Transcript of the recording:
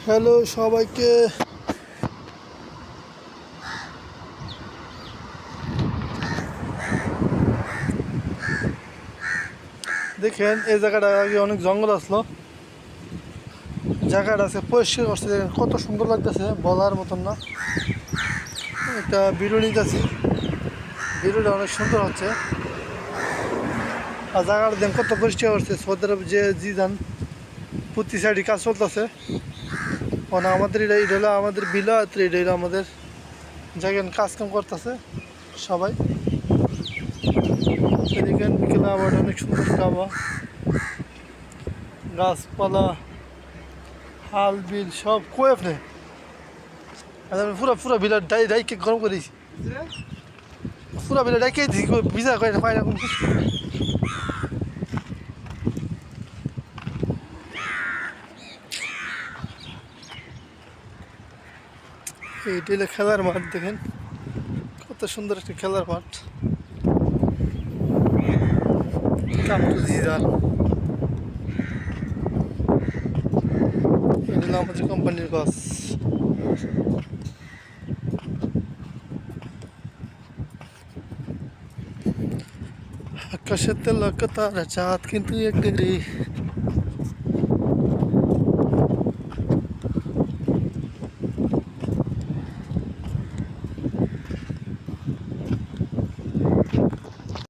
Hello সবাইকে। দেখেন এই জায়গাটা আগে অনেক জঙ্গল আসলো, জায়গাটা আছে পরিষ্কার করছে, দেখেন কত সুন্দর লাগতেছে, বলার মতন না। একটা ভিডিও নিতেছি, ভিডিওটা অনেক সুন্দর হচ্ছে। আর জায়গাটা দেখেন কত পরিষ্কার করছে। সৌদি আরব যে জি যান প্রতি সাইডে কাজ চলতেছে। মানে আমাদের এটা হলো আমাদের বিলাত, এটা হলো আমাদের জায়গায় কাজ কাম করতেছে সবাই। দেখেন বিকেলে আবার অনেক সুন্দর আবহাওয়া, গাছপালা, হাল বিল সব কয়ে ফেলে। আমি পুরো পুরো বিলা ডাইকে গরম করে দিয়েছি, পুরো বিলা ডাইকে দিয়েছি, ভিজা করে পাই না কোনো কিছু। এইটা হলো খেলার মাঠ, দেখেন কত সুন্দর একটা খেলার মাঠ। কাম টু জিজান, এটা হলো আমাদের কোম্পানির বাস। আকাশের তেল তারা চাঁদ কিন্তু এক ডিগ্রি।